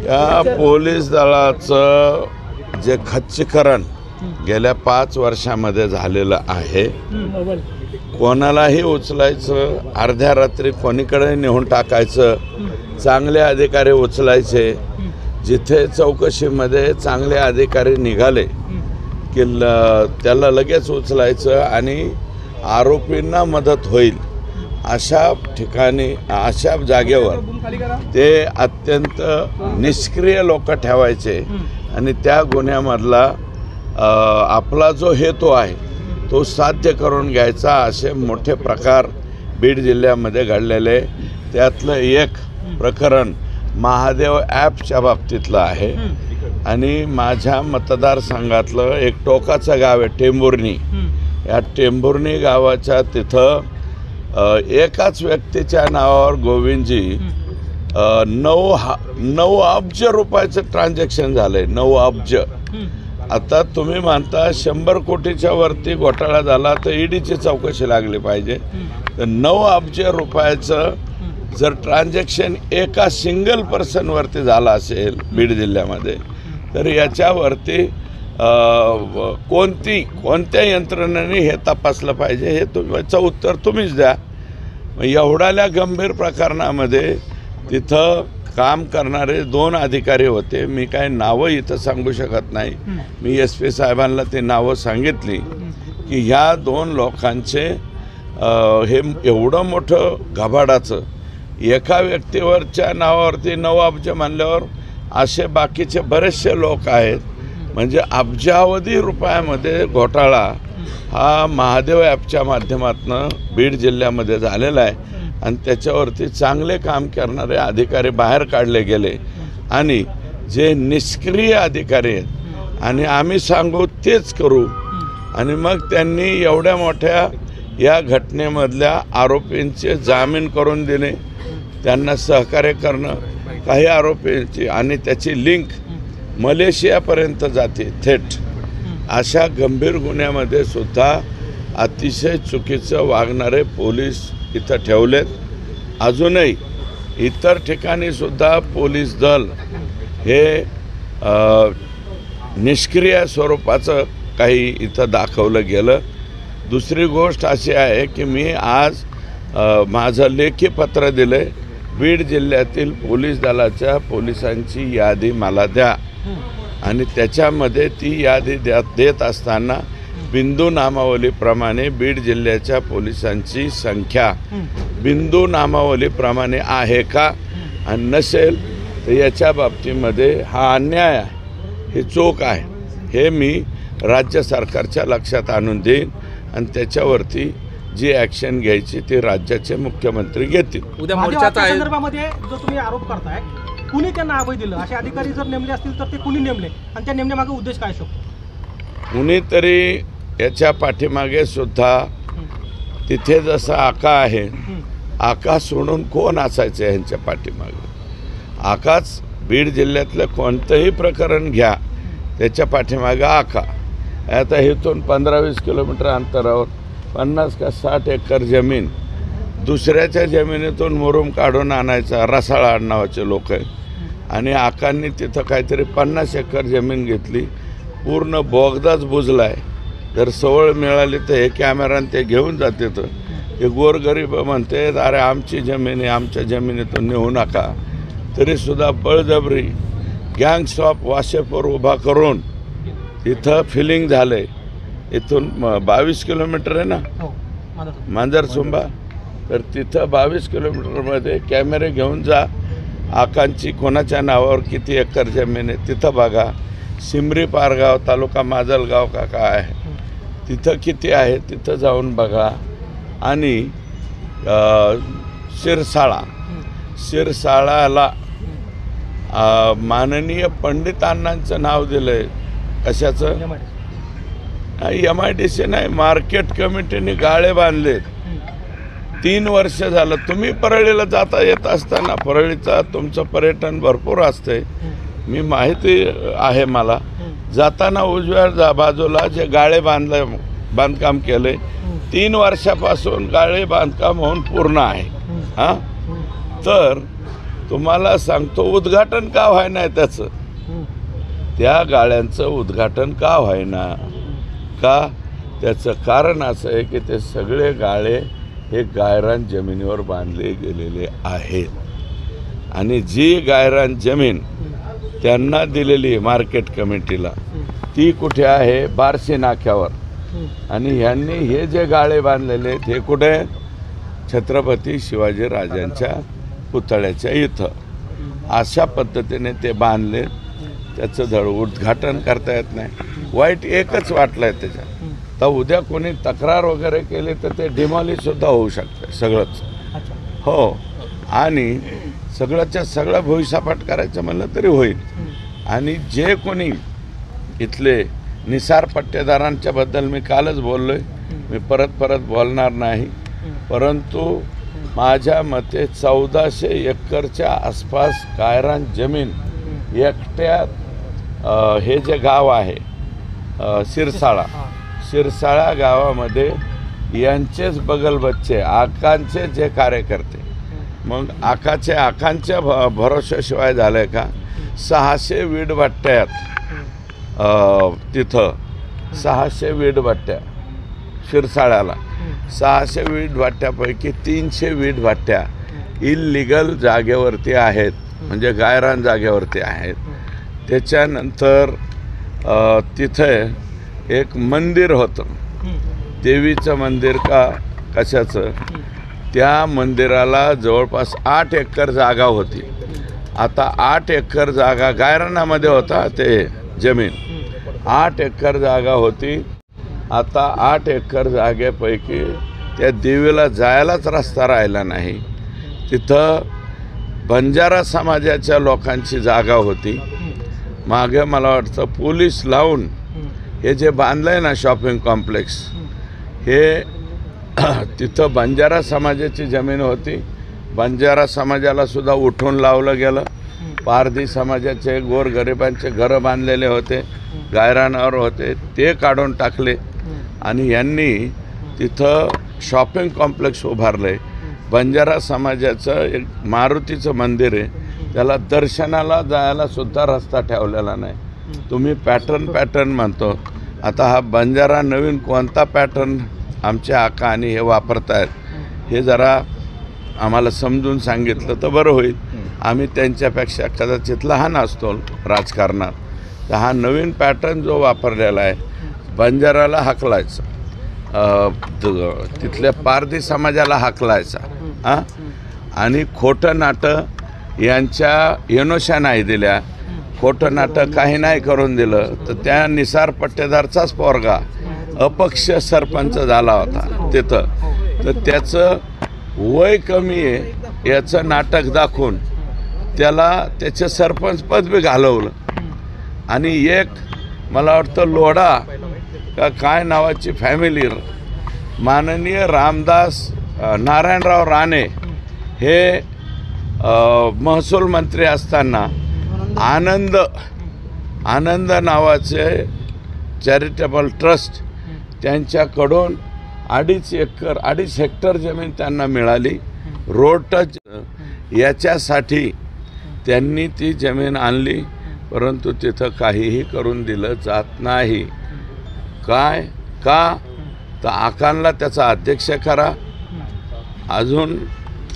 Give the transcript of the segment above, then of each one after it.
या पोलीस दलाचं जे खच्चीकरण गेल्या 5 वर्षामध्ये झालेलं आहे, कोणालाही उचलायचं, अर्ध्या रात्री कोणीकडे नेऊन टाकायचं, चांगले अधिकारी उचलायचे, जिथे चौकशीमध्ये चांगले अधिकारी निघाले की त्याला लगेच उचलायचं आणि आरोपींना मदत होईल अशा ठिकाणी, अशा जागेवर ते अत्यंत निष्क्रिय लोक ठेवायचे आणि त्या गुन्ह्यामधला आपला जो हेतू आहे तो साध्य करून घ्यायचा, असे मोठे प्रकार बीड जिल्ह्यामध्ये घडलेले. त्यातलं एक प्रकरण महादेव ॲपच्या बाबतीतलं आहे आणि माझ्या मतदारसंघातलं एक टोकाचं गाव आहे टेंभुर्णी. या टेंभुर्णी गावाच्या तिथं एकाच व्यक्तीच्या नावावर गोविंदजी 9 अब्ज रुपयाचं ट्रान्झॅक्शन झालं आहे. 9 अब्ज. आता तुम्ही म्हणता 100 कोटीच्या वरती घोटाळा झाला तर ईडीची चौकशी लागली पाहिजे. तर 9 अब्ज रुपयाचं जर ट्रान्झॅक्शन एका सिंगल पर्सनवरती झाला असेल बीड जिल्ह्यामध्ये, तर याच्यावरती कोणत्या यंत्रणेने हे तपासलं पाहिजे, हे याचं उत्तर तुम्हीच द्या. एवढ्याल्या गंभीर प्रकरणामध्ये तिथं काम करणारे 2 अधिकारी होते. मी काय नावं इथं सांगू शकत नाही. मी SP साहेबांना ते नावं सांगितली की ह्या 2 लोकांचे हे एवढं मोठं घबाडाचं एका व्यक्तीवरच्या नावावरती 9 अब्ज म्हणल्यावर असे बाकीचे बरेचसे लोक आहेत. म्हणजे अब्जावधी रुपयामध्ये घोटाळा हा महादेव ॲपच्या माध्यमातून बीड जिल्ह्यामध्ये झालेला आहे आणि त्याच्यावरती चांगले काम करणारे अधिकारी बाहेर काढले गेले आणि जे निष्क्रिय अधिकारी आहेत आणि आम्ही सांगू तेच करू आणि मग त्यांनी एवढ्या मोठ्या या घटनेमधल्या आरोपींचे जामीन करून देणे, त्यांना सहकार्य करणं, काही आरोपींची आणि त्याची लिंक मलेशियापर्यंत जाते थेट. अशा गंभीर गुन्ह्यामध्ये सुद्धा अतिशय चुकीचं वागणारे पोलीस इथं ठेवलेत. अजूनही इतर ठिकाणी सुद्धा पोलीस दल हे निष्क्रिय स्वरूपाचं काही इथं दाखवलं गेलं. दुसरी गोष्ट अशी आहे की मी आज माझं लेखी पत्र दिलं आहे, बीड जिल्ह्यातील पोलीस दलाच्या पोलिसांची यादी मला द्या आणि त्याच्यामध्ये ती यादी देत असताना बिंदू नामावलीप्रमाणे बीड जिल्ह्याच्या पोलिसांची संख्या बिंदू नामावलीप्रमाणे आहे का आणि नसेल तर याच्या बाबतीमध्ये हा अन्याय आहे, हे चूक आहे, हे मी राज्य सरकारच्या लक्षात आणून देईन आणि त्याच्यावरती जी ॲक्शन घ्यायची ती राज्याचे मुख्यमंत्री घेतील. उद्या मोर्चाच्या संदर्भामध्ये जो तुम्ही आरोप करताय, कुणी त्यांना अभय दिलं, असे अधिकारी जर नेमले असतील तर ते कुणी नेमले आणि त्या नेमण्यामागे उद्देश काय असतो? कुणीतरी याच्या पाठीमागे सुद्धा तिथे जसं आका आहे, आका सोडून कोण असायचं यांच्या पाठीमागे? आकाच बीड जिल्ह्यातलं कोणतंही प्रकरण घ्या त्याच्या पाठीमागे आका. आता इथून 15-20 किलोमीटर अंतरावर 50 का 60 एकर जमीन दुसऱ्याच्या जमिनीतून मुरुम काढून आणायचा रसाळ आडनावाचे लोक आहे आणि आकांनी तिथं काहीतरी 50 एकर जमीन घेतली, पूर्ण बोगदाच बुजला आहे. जर सवळ मिळाली तर हे कॅमेराने ते घेऊन जाते. तर हे गोरगरीब म्हणते अरे आमची जमीन आहे, आमच्या जमिनीतून नेऊ नका. तरीसुद्धा बळजबरी गँग्स ऑफ वाशेपूर उभा करून तिथं फिलिंग झालं आहे. इथून 22 किलोमीटर आहे ना मांजरसुंबा, तर तिथं 22 किलोमीटरमध्ये कॅमेरे घेऊन जा, आकांची कोणाच्या नावावर किती एकर जमीन आहे तिथं बघा. सिमरी पारगाव तालुका माजलगाव का काय आहे तिथं किती आहे तिथं जाऊन बघा. आणि शिरसाळाला माननीय पंडितांनांचं नाव दिलं आहे. कशाचं? MIDC नाही, मार्केट कमिटीने गाळे बांधलेत. 3 वर्ष झालं. तुम्ही परळीला जाता येत असताना, परळीचा तुमचं पर्यटन भरपूर असते, मी माहिती आहे मला. जाताना उजव्या बाजूला जे गाळे बांधकाम केले 3 वर्षापासून गाळे बांधकाम होऊन पूर्ण आहे. हां, तर तुम्हाला सांगतो उद्घाटन का व्हायना त्याचं, त्या गाळ्यांचं उद्घाटन का व्हायना का, त्याचं कारण असं आहे की ते सगळे गाळे हे गायरान जमिनीवर बांधले गेलेले आहेत आणि जी गायरान जमीन त्यांना दिलेली आहे मार्केट कमिटीला ती कुठे आहे, बार्शी नाक्यावर. आणि ह्यांनी हे जे गाळे बांधलेले आहेत हे कुठे, छत्रपती शिवाजीराजांच्या पुतळ्याच्या इथं. अशा पद्धतीने ते बांधले, त्याचं धड उद्घाटन करता येत नाही. वाईट एकच वाटलं आहे त्याच्यात, तर उद्या कोणी तक्रार वगैरे केली तर ते डिमॉलिशसुद्धा होऊ शकतं सगळंच. हो, आणि सगळ्याच्या सगळं भुईसपाट करायचं म्हणलं तरी होईल. आणि जे कोणी इथले निसार पट्टेदारांच्या बद्दल मी कालच बोललो आहे, मी परत बोलणार नाही, परंतु माझ्या मते 1400 एकरच्या आसपास गायरान जमीन एकट्यात हे जे गाव आहे शिरसाळा गावामध्ये यांचेच बगलबच्चे आकांचे जे कार्यकर्ते, मग आकांच्या भरोशाशिवाय झालं आहे का, 600 वीटभट्ट्यात तिथं 600 वीटभट्ट्या शिरसाळ्याला 600 वीटभट्ट्यापैकी 300 वीटभट्ट्या इल्लीगल जागेवरती आहेत, म्हणजे गायरान जागेवरती आहेत. त्याच्यानंतर तिथे एक मंदिर होतं, देवीचं मंदिर का कशाचं, त्या मंदिराला जवळपास 8 एकर जागा होती. आता 8 एकर जागा गायरानामध्ये होता, ते जमीन 8 एकर जागा होती. आता 8 एकर जागेपैकी त्या देवीला जायलाच रस्ता राहिला नाही. तिथं बंजारा समाजाच्या लोकांची जागा होती. मागे मला वाटतं पोलीस लावून हे जे बांधलं आहे ना शॉपिंग कॉम्प्लेक्स, हे तिथं बंजारा समाजाची जमीन होती. बंजारा समाजाला सुद्धा उठून लावलं गेलं. पारधी समाजाचे गोरगरिबांचे घरं बांधलेले होते, गायरानावर होते, ते काढून टाकले आणि यांनी तिथं शॉपिंग कॉम्प्लेक्स उभारले. बंजारा समाजाचं एक मारुतीचं मंदिर आहे, त्याला दर्शनाला जायला सुद्धा रस्ता ठेवलेला नाही. तुम्ही पॅटर्न म्हणतो, आता हा बंजारा नवीन कोणता पॅटर्न आमचे आका आणि हे वापरतायत हे जरा आम्हाला समजून सांगितलं तर बरं होईल. आम्ही त्यांच्यापेक्षा कदाचित लहान असतो राजकारणात. तर हा नवीन पॅटर्न जो वापरलेला आहे, बंजाराला हाकलायचा, तिथल्या पारधी समाजाला हाकलायचा आणि खोटं नाटं यांच्या येनोशा नाही दिल्या, खोटं नाटं काही नाही करून दिलं तर त्या निसार पट्टेदारचाच पोरगा अपक्ष सरपंच झाला होता तिथं. तर त्याचं वय कमी आहे याचं नाटक दाखवून त्याला त्याचे सरपंच पद बी घालवलं. आणि एक मला वाटतं लोढा का काय नावाची फॅमिली, माननीय रामदास नारायणराव राणे हे महसूल मंत्री असताना आनंद नावाचे चॅरिटेबल ट्रस्ट त्यांच्याकडून 2.5 हेक्टर जमीन त्यांना मिळाली. रोड टच याच्यासाठी त्यांनी ती जमीन आणली, परंतु तिथं काहीही करून दिलं जात नाही. काय का, तर आकांना त्याचा अध्यक्ष करा, अजून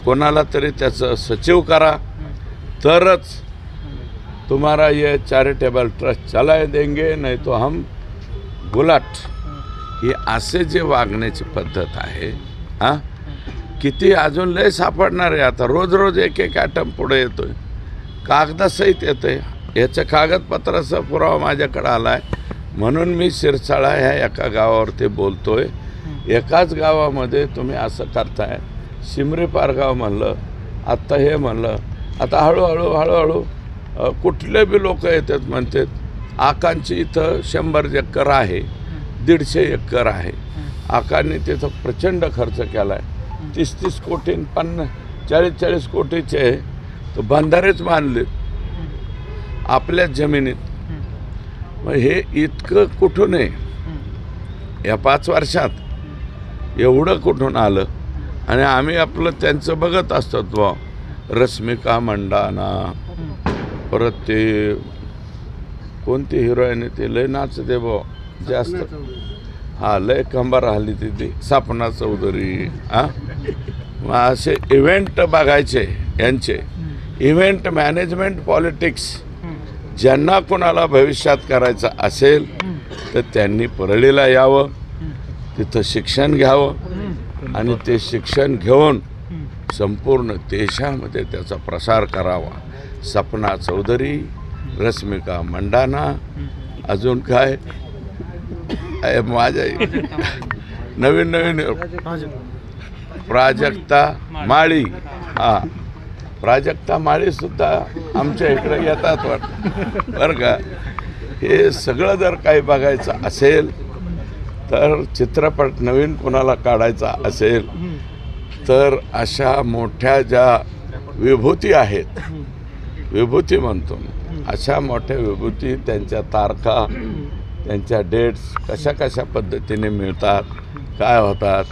कोणाला तरी त्याचं सचिव करा, तरच तुम्हाला ये चॅरिटेबल ट्रस्ट चलाय देंगे, नाही तो हम गुलाट. ही असे जे वागण्याची पद्धत आहे, किती अजून लय सापडणार आहे. आता रोज एक ॲटम पुढे येतोय, कागदासहित येतोय. याचं कागदपत्राचा पुरावा माझ्याकडे आला आहे, म्हणून मी शिरसाळा ह्या एका गावावरती बोलतोय. एकाच गावामध्ये तुम्ही असं करताय. शिमरी पारगाव म्हणलं, आत्ता हे म्हणलं, आता हळूहळू कुठले बी लोक येतात म्हणतात आकांची इथं 100 एकर आहे, 150 एकर आहे. आकांनी तिथं प्रचंड खर्च केला आहे. 30 कोटी 40 कोटीचे तर बंधारेच बांधलेत आपल्याच जमिनीत. मग हे इतकं कुठून आहे या 5 वर्षात, एवढं कुठून आलं. आणि आम्ही आपलं त्यांचं बघत असतो. रश्मिका मंडाना, परत ते कोणती हिरोईन ते लय नाचते बो जास्त, हां लय कंबार हल्ली ती सपना चौधरी. मग असे इव्हेंट बघायचे यांचे, इव्हेंट मॅनेजमेंट पॉलिटिक्स. ज्यांना कोणाला भविष्यात करायचं असेल तर त्यांनी परळीला यावं, तिथं शिक्षण घ्यावं आणि ते शिक्षण घेऊन संपूर्ण देशामध्ये त्याचा प्रसार करावा. सपना चौधरी, रश्मिका मंडाना, अजून काय माझ्या नवीन प्राजक्ता माळी. हां प्राजक्ता माळीसुद्धा आमच्या इकडे येतात वाटतं बरं का. हे सगळं जर काही बघायचं असेल तर, चित्रपट नवीन कोणाला काढायचा असेल तर अशा मोठ्या ज्या विभूती आहेत, विभूती म्हणतो मी, अशा मोठ्या विभूती त्यांच्या तारखा, त्यांच्या डेट्स कशा कशा पद्धतीने मिळतात, काय होतात.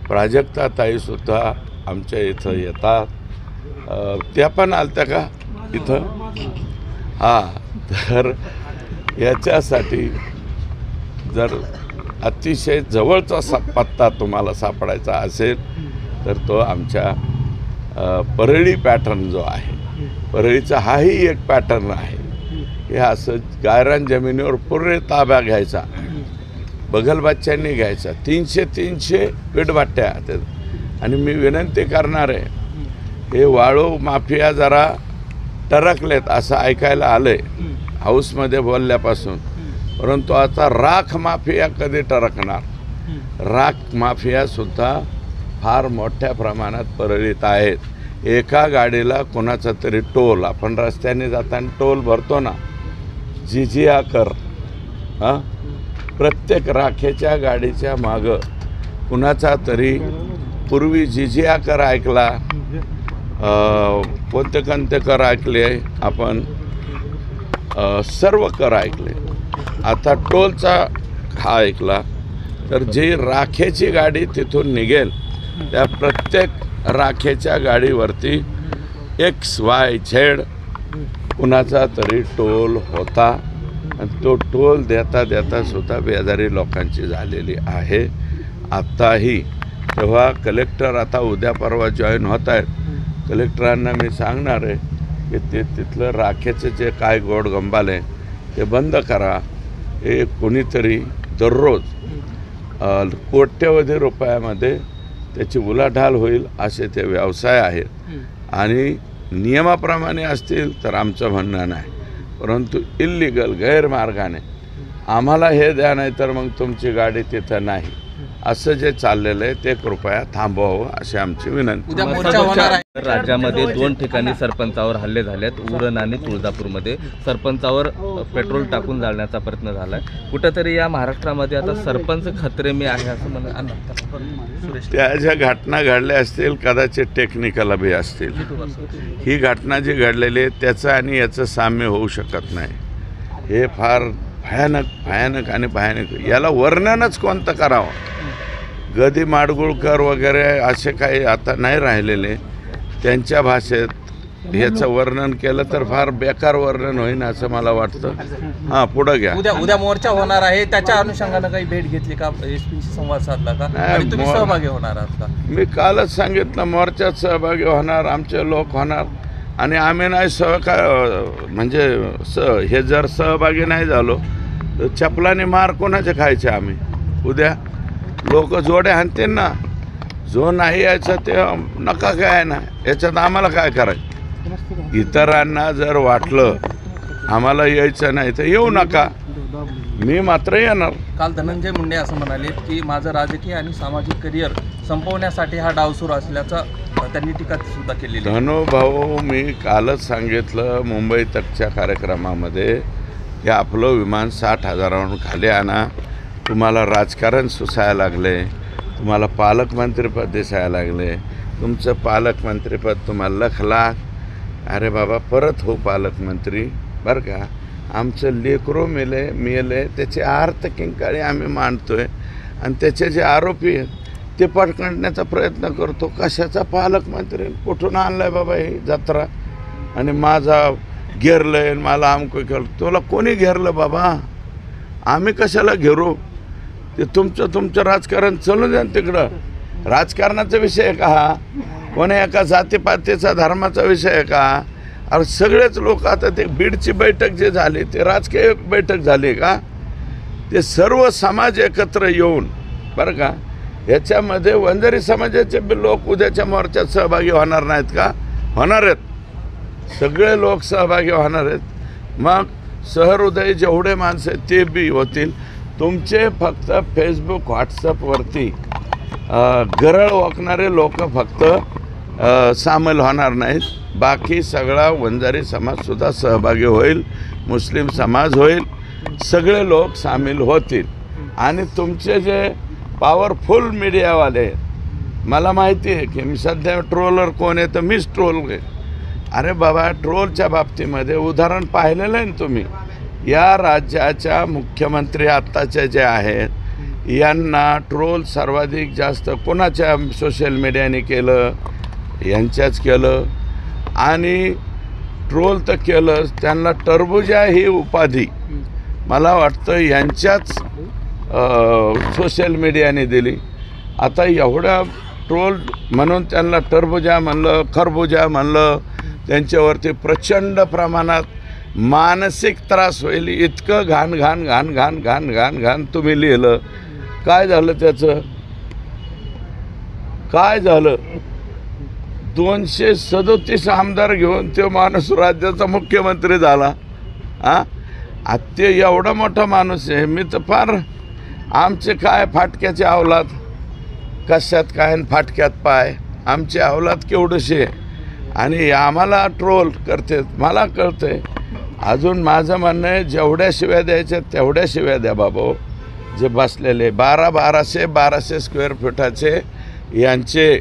प्राजक्ता ताईसुद्धा आमच्या इथं येतात. त्या पण आलत्या का इथं? हां तर याच्यासाठी जर अतिशय जवळचा पत्ता तुम्हाला सापडायचा असेल तर तो आमच्या परळी पॅटर्न जो आहे, परळीचा हाही एक पॅटर्न आहे. हे असं गायरान जमिनीवर पूर्ण ताब्या घ्यायचा, बगलबच्च्यांनी घ्यायचा, 300 पीठभाट्या. आणि मी विनंती करणार आहे, हे वाळू माफिया जरा टरकलेत असं ऐकायला आलंय हाऊसमध्ये बोलल्यापासून, परंतु आता राख माफिया कधी टरकणार? राख माफियासुद्धा फार मोठ्या प्रमाणात परळीत आहेत. एका गाडीला कोणाचा तरी टोल, आपण रस्त्याने जाताना टोल भरतो ना, जिजिया कर, हां प्रत्येक राखेच्या गाडीच्या मागं कुणाचा तरी पूर्वी जिजिया कर ऐकला, कोणते कर ऐकले आपण, सर्व कर ऐकले, आता टोलचा हा ऐकला. तर जी राखेची गाडी तिथून निघेल त्या प्रत्येक राखेच्या गाडीवरती XYZ कुणाचा तरी टोल होता आणि तो टोल देता सुद्धा बेजारी लोकांची झालेली आहे आत्ताही. तेव्हा कलेक्टर आता उद्या परवा जॉईन होत आहेत. कलेक्टरांना मी सांगणार आहे की ते तिथलं राखेचं जे काय गोडगंबाल आहे ते बंद करा. हे कोणीतरी दररोज कोट्यवधी रुपयामध्ये त्याची उलाढाल होईल असे ते व्यवसाय आहेत आणि नियमाप्रमाणे असतील तर आमचं म्हणणं नाही, परंतु इल्लिगल गैरमार्गाने आम्हाला हे द्या नाही तर मग तुमची गाडी तिथं नाही, असं जे चाललेलं आहे ते कृपया थांबवावं अशी आमची विनंती. राज्यामध्ये 2 ठिकाणी सरपंचावर हल्ले झालेत, उरण आणि तुळजापूरमध्ये. सरपंचावर पेट्रोल टाकून जाळण्याचा प्रयत्न झाला आहे. कुठंतरी या महाराष्ट्रामध्ये आता सरपंच खतरे में आहे असं म्हणा. त्या ज्या घटना घडल्या असतील कदाचित टेक्निकल बी असतील. ही घटना जी घडलेली आहे त्याचं आणि याचं साम्य होऊ शकत नाही. हे फार भयानक आणि भयानक. याला वर्णनच कोणतं करावं? गदी माडगुळकर वगैरे असे काही आता नाही राहिलेले, त्यांच्या भाषेत ह्याचं वर्णन केलं तर फार बेकार वर्णन होईल असं मला वाटतं. हां पुढं घ्या. उद्या मोर्चा होणार आहे, त्याच्या अनुषंगानं काही भेट घेतली का? एसपीशी संवाद साधला का? आणि तुम्ही सहभागी होणार आहात का? मी कालच सांगितलं मोर्चात सहभागी होणार, आमचे लोक होणार आणि आम्ही नाही म्हणजे हे जर सहभागी नाही झालो तर चपलाने मार कोणाचे खायचे आम्ही? उद्या लोक जोड्या हाणतील ना. जो नाही यायचं ते नका काय ना, याच्यात आम्हाला काय करायचं? इतरांना जर वाटलं आम्हाला यायचं नाही तर येऊ नका, मी मात्र येणार. काल धनंजय मुंडे असं म्हणाले की माझं राजकीय आणि सामाजिक करिअर संपवण्यासाठी हा डाव सुरू असल्याचं त्यांनी टीका सुद्धा केलेली. धनुभाऊ मी कालच सांगितलं मुंबई तकच्या कार्यक्रमामध्ये की आपलं विमान 60,000वरून खाली आणा. तुम्हाला राजकारण सुसायला लागले, तुम्हाला पालकमंत्रीपद दिसायला लागले, तुमचं पालकमंत्रीपद तुम्हाला लखला. अरे बाबा परत हो पालकमंत्री बरं का. आमचं लेकरो मेले त्याचे अर्थ किंकाळी आम्ही मांडतोय आणि त्याचे जे आरोपी आहेत ते पकडण्याचा प्रयत्न करतो. कशाचा पालकमंत्री, कुठून आणलाय बाबा ही जत्रा, आणि माझा घेरलंय, मला आमकं केलं. तुला कोणी घेरलं बाबा? आम्ही कशाला घेरू? ते तुमचं राजकारण चालू द्या तिकडं. राजकारणाचा विषय आहे का हा? कोणी एका जातीपातीचा धर्माचा विषय आहे का? अरे सगळेच लोक, आता ते बीडची बैठक जे झाली ते राजकीय बैठक झाली का? ते सर्व समाज एकत्र येऊन, बरं का, याच्यामध्ये वंजारी समाजाचे लोक उद्याच्या मोर्चात सहभागी होणार नाहीत का? होणार आहेत. सगळे लोक सहभागी होणार आहेत. मग सहृदयी जेवढे माणसं आहेत ते बी होतील. तुमचे फक्त फेसबुक व्हॉट्सअपवरती गरळ ओकणारे लोक फक्त सामील होणार नाहीत. बाकी सगळा वंजारी समाजसुद्धा सहभागी होईल, मुस्लिम समाज होईल, सगळे लोक सामील होतील. आणि तुमचे जे पॉवरफुल मीडियावाले आहेत, मला माहिती आहे की मी सध्या ट्रोलर कोण आहे तर मीच ट्रोल आहे. अरे बाबा, ट्रोलच्या बाबतीमध्ये उदाहरण पाहिलेलं आहे ना तुम्ही. या राज्याच्या मुख्यमंत्री आत्ताचे जे आहेत यांना ट्रोल सर्वाधिक जास्त कोणाच्या सोशल मीडियाने केलं? यांच्याच केलं. आणि ट्रोल तर केलंच, त्यांना टरबुजा ही उपाधी मला वाटतं यांच्याच सोशल मीडियाने दिली. आता एवढ्या ट्रोल म्हणून त्यांना टरबुजा म्हणलं, खरबुजा म्हणलं, त्यांच्यावरती प्रचंड प्रमाणात मानसिक त्रास होईल. इतकं घाण घाण घाण घाण घाण घाण घाण तुम्ही लिहिलं. काय झालं त्याचं? काय झालं? 237 आमदार घेऊन तो माणूस राज्याचा मुख्यमंत्री झाला. ते एवढा मोठा माणूस आहे. मी तर फार, आमचे काय फाटक्याचे अवलाद, कशात काय फाटक्यात पाय, आमची अवलाद केवढीशी आहे आणि आम्हाला ट्रोल करते. मला कळतंय. अजून माझं म्हणणं आहे, जेवढ्या शिव्या द्यायच्या तेवढ्या शिव्या द्या बाबा. जे बसलेले 1200 स्क्वेअर फुटाचे यांचे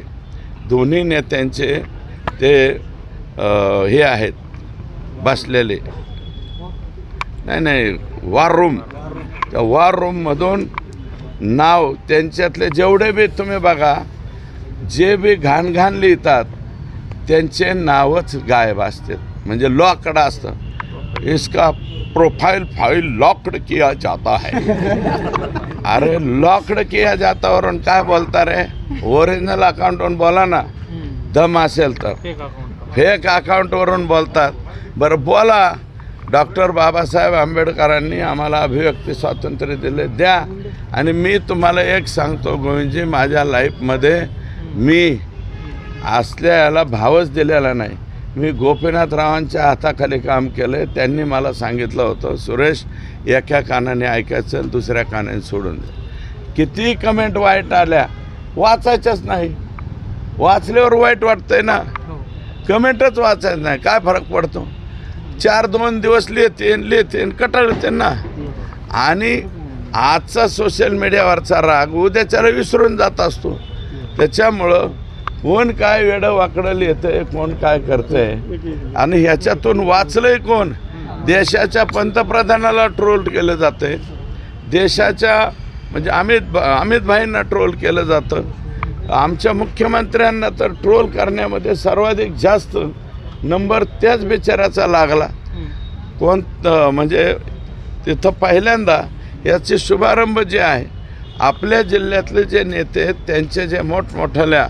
दोन्ही नेत्यांचे ते हे आहेत बसलेले, नाही वॉर रूम, त्या वॉर रूममधून नाव त्यांच्यातले जेवढे बी तुम्ही बघा, जे बी घाण घाण लिहितात त्यांचे नावच गायब असतात. म्हणजे लॉकड असतं. इसका प्रोफाइल फाइल लॉक्ड किया जाता है. अरे लॉक्ड किया जाता वरून काय बोलता रे? ओरिजिनल अकाउंटवरून बोला ना, दम असेल तर. फेक अकाउंटवरून बोलतात. बरं बोला, डॉक्टर बाबासाहेब आंबेडकरांनी आम्हाला अभिव्यक्ती स्वातंत्र्य दिले, द्या. आणि मी तुम्हाला एक सांगतो गोविंदजी, माझ्या लाईफमध्ये मी असल्या याला भावच दिलेला नाही. मी गोपीनाथरावांच्या हाताखाली काम केलं आहे. त्यांनी मला सांगितलं होतं, सुरेश एका कानाने ऐकायचं आणि दुसऱ्या कानाने सोडून द्या. किती कमेंट वाईट आल्या, वाचायच्याच नाही. वाचल्यावर वाईट वाटतंय ना, कमेंटच वाचायचं नाही. काय फरक पडतो? 4-2 दिवस लिहिते कटाळते ना. आणि आजचा सोशल मीडियावरचा राग उद्याच्याला विसरून जात असतो. त्याच्यामुळं कोण काय वेडं वाकडं लिहितंय, कोण काय करतंय, आणि ह्याच्यातून वाचलंय कोण? देशाच्या पंतप्रधानाला ट्रोल केलं जातंय, देशाच्या म्हणजे अमित भाईंना ट्रोल केलं जातं. आमच्या मुख्यमंत्र्यांना तर ट्रोल करण्यामध्ये सर्वाधिक जास्त नंबर त्याच बिचाऱ्याचा लागला. म्हणजे तिथं पहिल्यांदा याचे शुभारंभ जे आहे, आपल्या जिल्ह्यातले जे नेते आहेत त्यांचे जे मोठमोठ्याल्या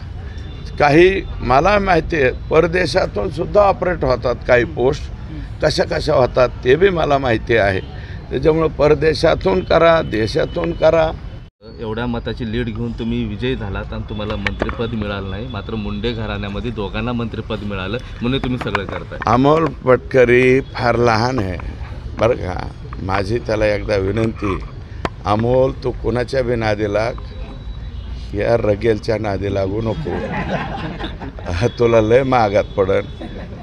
काही मला माहिती आहे परदेशातून सुद्धा ऑपरेट होतात, काही पोस्ट कशा होतात ते बी मला माहिती आहे. त्याच्यामुळं परदेशातून करा, देशातून करा. एवढ्या मताची लीड घेऊन तुम्ही विजयी झालात आणि तुम्हाला मंत्रिपद मिळालं नाही, मात्र मुंडे घराण्यामध्ये दोघांना मंत्रिपद मिळालं म्हणून तुम्ही सगळं करताय. अमोल पटकरी फार लहान आहे बरं का. माझी त्याला एकदा विनंती, अमोल तू कुणाच्या बी नादी लाग, या रगेलच्या नादी लागू नको, तुला लय महागात पडन.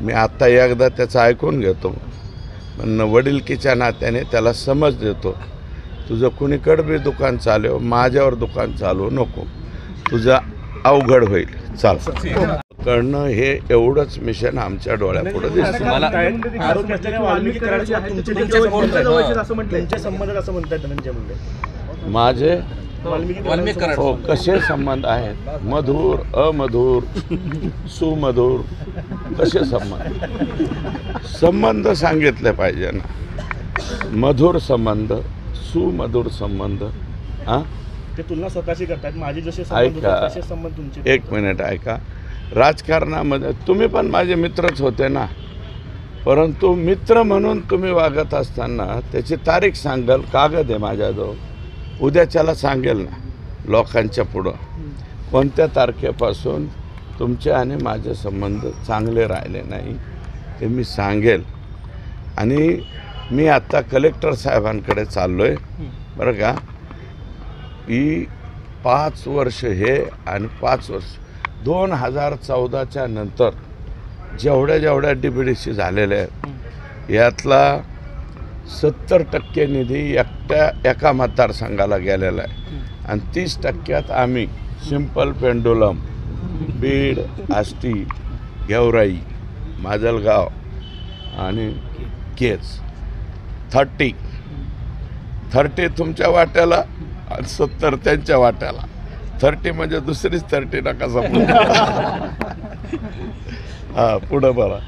मी आत्ता एकदा त्याचं ऐकून घेतो, पण वडिलकीच्या नात्याने त्याला समज देतो. तुझं कुणीकडं बी दुकान चालव, माझ्यावर दुकान चालवू नको, तुझं अवघड होईल. चाल करणं हे एवढंच मिशन आमच्या डोळ्यापुढे दिसतं. माझे हो, कसे संबंध आहेत, मधुर, अमधुर, सुमधुर, कसे संबंध सांगितले पाहिजे ना. मधुर संबंध, सुमधुर संबंध. हां, ते तुलना स्वतःशी करतात. माझे जसे संबंध ऐका, होते तसे संबंध तुमचे. एक मिनिट ऐका. राजकारणामध्ये तुम्ही पण माझे मित्रच होते ना, परंतु मित्र म्हणून तुम्ही वागत असताना त्याची तारीख सांगाल, कागद आहे माझ्याजवळ, उद्याच्याला सांगेल ना लोकांच्या पुढं कोणत्या तारखेपासून तुमचे आणि माझे संबंध चांगले राहिले नाही ते मी सांगेल. आणि मी आत्ता कलेक्टर साहेबांकडे चाललो आहे बरं का. ही 5 वर्ष हे आणि 5 वर्ष 2014च्या नंतर जेवढ्या DPDC झालेल्या आहेत यातला 70% निधी एका मतदारसंघाला गेलेला आहे आणि 30% आम्ही सिंपल पेंडुलम, बीड, आष्टी, गेवराई, माजलगाव आणि केज 30 तुमच्या वाट्याला आणि 70 त्यांच्या वाट्याला. 30 म्हणजे दुसरीच 30 नका समजू. हां, पुढं बघा.